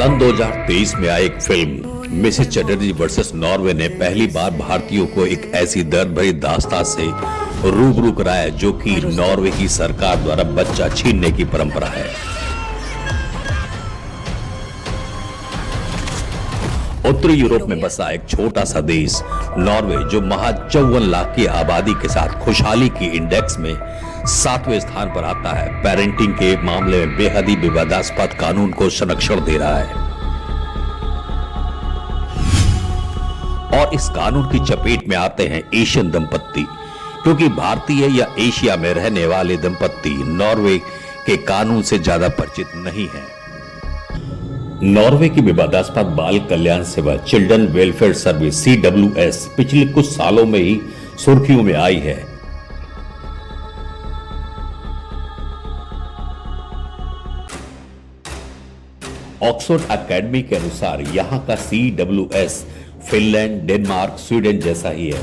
सन 2023 में आई एक film Mrs Chatterjee versus Norway ने पहली बार भारतीयों को एक ऐसी दर्द भरी दास्तां से रूबरू कराया जो कि नॉर्वे की सरकार द्वारा बच्चा छीनने की परंपरा है। उत्तरी यूरोप में बसा एक छोटा सा देश नॉर्वे, जो महज 54 लाख की आबादी के साथ खुशहाली की इंडेक्स में 7वें स्थान पर आता है, पेरेंटिंग के मामले में बेहद ही विवादास्पद कानून को संरक्षण दे रहा है। और इस कानून की चपेट में आते हैं एशियन दंपत्ति, क्योंकि भारतीय या एशिया में रहने वाले दंपत्ति नॉर्वे के कानून से ज्यादा परिचित नहीं है। नॉर्वे की विवादास्पद बाल कल्याण सेवा चिल्ड्रन वेलफेयर सर्विस CWS पिछले कुछ सालों में ही सुर्खियों में आई है। ऑक्सफोर्ड एकेडमी के अनुसार यहां का CWS फिनलैंड, डेनमार्क, स्वीडन जैसा ही है।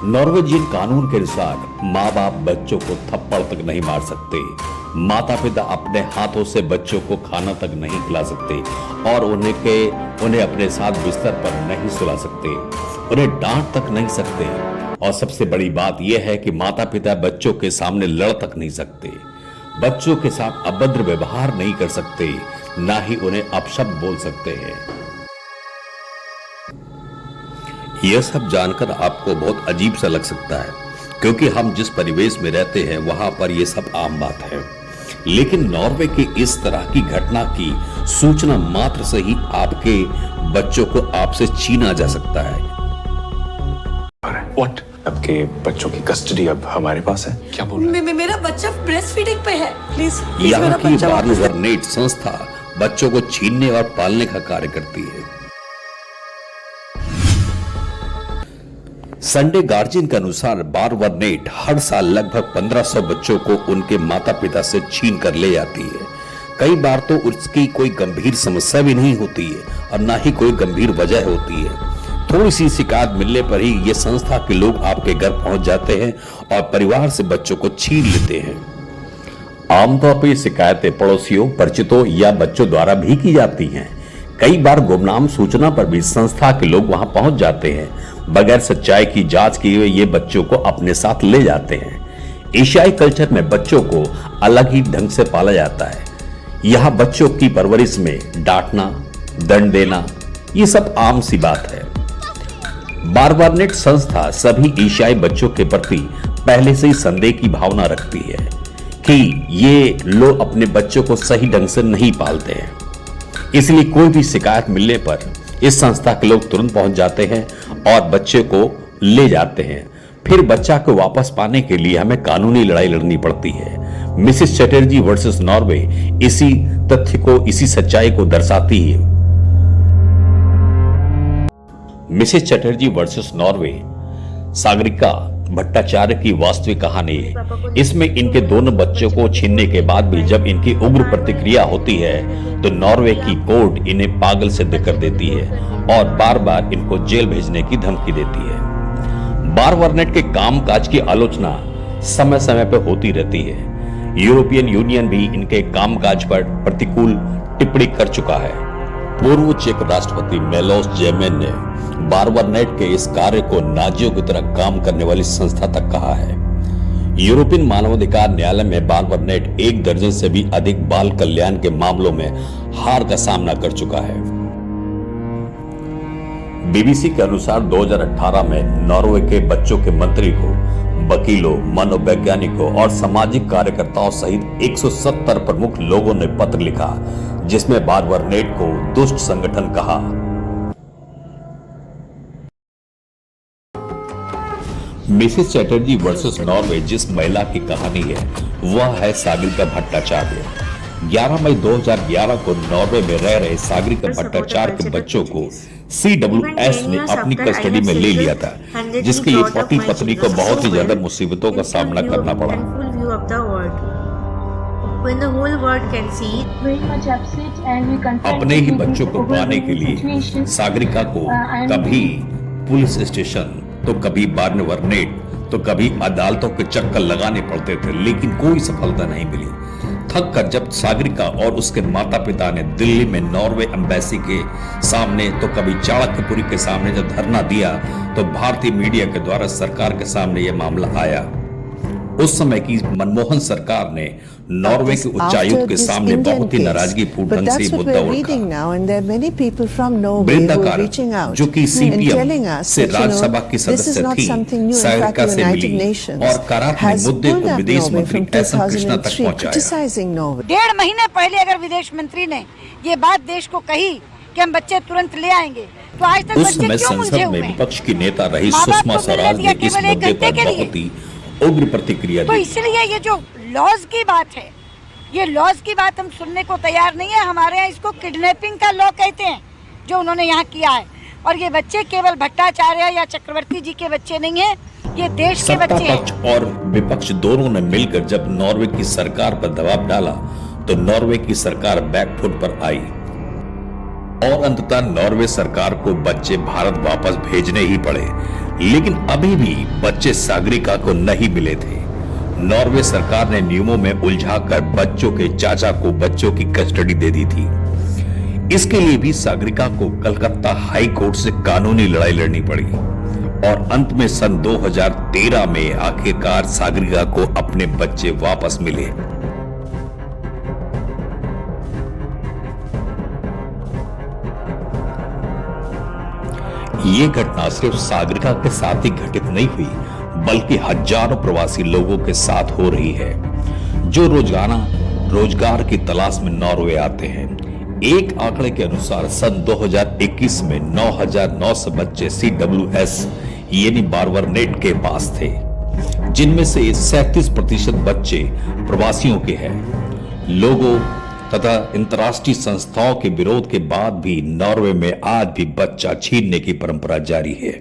नॉर्वेजियन कानून के अनुसार माँ बाप बच्चों को थप्पड़ तक नहीं मार सकते, माता पिता अपने हाथों से बच्चों को खाना तक नहीं खिला सकते और उन्हें अपने साथ बिस्तर पर नहीं सुला सकते, उन्हें डांट तक नहीं सकते। और सबसे बड़ी बात यह है कि माता पिता बच्चों के सामने लड़ तक नहीं सकते, बच्चों के साथ अभद्र व्यवहार नहीं कर सकते, ना ही उन्हें अपशब्द बोल सकते हैं। यह सब जानकर आपको बहुत अजीब सा लग सकता है, क्योंकि हम जिस परिवेश में रहते हैं वहां पर यह सब आम बात है। लेकिन नॉर्वे के इस तरह की घटना की सूचना मात्र से ही आपके बच्चों को आपसे छीना जा सकता है। What? आपके बच्चों की कस्टडी अब हमारे पास है? क्या बोल रहे हैं? मेरा बच्चा ब्रेस्ट फीडिंग पे है। प्लीज यहाँ की बार्नेवरनेट संस्था बच्चों को छीनने और पालने का कार्य करती है। संडे गार्जियन के अनुसार बार्नेवरनेट हर साल लगभग 1500 बच्चों को उनके माता पिता से छीन कर ले जाती है। कई बार तो उसकी कोई गंभीर समस्या भी नहीं होती है और ना ही कोई गंभीर वजह होती है। थोड़ी सी शिकायत मिलने पर ही ये संस्था के लोग आपके घर पहुंच जाते हैं और परिवार से बच्चों को छीन लेते हैं। आमतौर पर ये शिकायतें पड़ोसियों, परिचितों या बच्चों द्वारा भी की जाती हैं। कई बार गुमनाम सूचना पर भी संस्था के लोग वहां पहुंच जाते हैं, बगैर सच्चाई की जांच किए हुए ये बच्चों को अपने साथ ले जाते हैं। एशियाई कल्चर में बच्चों को अलग ही ढंग से पाला जाता है। यहाँ बच्चों की परवरिश में डांटना, दंड देना, ये सब आम सी बात है। बार्नेवरनेट संस्था सभी एशियाई बच्चों के प्रति पहले से ही संदेह की भावना रखती है कि ये लोग अपने बच्चों को सही ढंग से नहीं पालते हैं। इसलिए कोई भी शिकायत मिलने पर इस संस्था के लोग तुरंत पहुंच जाते हैं और बच्चे को ले जाते हैं। फिर बच्चा को वापस पाने के लिए हमें कानूनी लड़ाई लड़नी पड़ती है। मिसेस चटर्जी वर्सेस नॉर्वे इसी तथ्य को, इसी सच्चाई को दर्शाती है। Mrs Chatterjee versus Norway Sagarika Bhattacharya की वास्तविक कहानी है। इसमें इनके दोनों बच्चों को छीनने के बाद भी जब इनकी उग्र प्रतिक्रिया होती है तो नॉर्वे की कोर्ट इन्हें पागल सिद्ध कर देती है और बार बार इनको जेल भेजने की धमकी देती है। बार्नेवरनेट के कामकाज की आलोचना समय समय पर होती रहती है। यूरोपियन यूनियन भी इनके कामकाज पर प्रतिकूल टिप्पणी कर चुका है। पूर्व चेक राष्ट्रपति मेलोस जेमेन ने बार्नेवरनेट के इस कार्य को नाजियों की तरह काम करने वाली संस्था तक कहा है। यूरोपियन मानवाधिकार न्यायालय में बार्नेवरनेट 1 दर्जन से भी अधिक बाल कल्याण के मामलों में हार का सामना कर चुका है। बीबीसी के अनुसार 2018 में नॉर्वे के बच्चों के मंत्री को वकीलों, मनोवैज्ञानिकों और सामाजिक कार्यकर्ताओं सहित 170 प्रमुख लोगों ने पत्र लिखा, जिसमें बार्नेवरनेट को दुष्ट संगठन कहा। मिसेस चटर्जी वर्सेस नॉर्वे जिस महिला की कहानी है वह है सागरिका भट्टाचार्य। 11 मई 2011 को नॉर्वे में रह रहे सागरिका भट्टाचार्य के बच्चों को CWS ने अपनी कस्टडी में ले लिया था, जिसके लिए पति पत्नी को बहुत ही ज्यादा मुसीबतों का सामना करना पड़ा। अपने ही बच्चों को पाने के लिए सागरिका को कभी पुलिस स्टेशन तो कभी बार्नेवरनेट तो कभी अदालतों के चक्कर लगाने पड़ते थे, लेकिन कोई सफलता नहीं मिली। थक कर जब सागरिका और उसके माता पिता ने दिल्ली में नॉर्वे एम्बेसी के सामने तो कभी चाणक्यपुरी के सामने जब धरना दिया तो भारतीय मीडिया के द्वारा सरकार के सामने यह मामला आया। उस समय की मनमोहन सरकार ने नॉर्वे के उच्चायुक्त के सामने बहुत ही नाराजगी पूर्ण ढंग से मुद्दा उठाया। वृंदा कारक जो कि सीपीएम से राज्यसभा की सदस्य थी, सागरिका से मिली और करार ने मुद्दे को विदेश मंत्री एस कृष्णा तक पहुंचाया। 1.5 महीने पहले अगर विदेश मंत्री ने ये बात देश को कही कि हम बच्चे तुरंत ले आएंगे, तो आज तक उस समय संसद में विपक्ष की नेता रही सुषमा स्वराज ने इस मुद्दे पर बहुत ही उग्र प्रतिक्रिया दी। तो इसलिए ये जो लॉज की बात है, ये लॉज की बात हम सुनने को तैयार नहीं है। हमारे यहाँ इसको किडनैपिंग का लॉ कहते हैं जो उन्होंने यहाँ किया है। और ये बच्चे केवल भट्टाचार्य या चक्रवर्ती जी के बच्चे नहीं है, ये देश के बच्चे हैं। पक्ष और विपक्ष दोनों ने मिलकर जब नॉर्वे की सरकार पर दबाव डाला तो नॉर्वे की सरकार बैकफुट पर आई और अंततः नॉर्वे सरकार को बच्चे भारत वापस भेजने ही पड़े। लेकिन अभी भी बच्चे सागरिका को नहीं मिले थे। नॉर्वे सरकार ने नियमों में उलझाकर बच्चों के चाचा को बच्चों की कस्टडी दे दी थी। इसके लिए भी सागरिका को कलकत्ता हाई कोर्ट से कानूनी लड़ाई लड़नी पड़ी और अंत में सन 2013 में आखिरकार सागरिका को अपने बच्चे वापस मिले। ये घटना सिर्फ सागरिका के साथ ही घटित नहीं हुई, बल्कि हजारों प्रवासी लोगों के साथ हो रही है जो रोजगार की तलाश में नॉर्वे आते हैं। एक आंकड़े के अनुसार सन 2021 में 9,900 बच्चे CWS यानी बारवरनेट के पास थे, जिनमें से 37% बच्चे प्रवासियों के हैं। लोगों तथा अंतर्राष्ट्रीय संस्थाओं के विरोध के बाद भी नॉर्वे में आज भी बच्चा छीनने की परंपरा जारी है।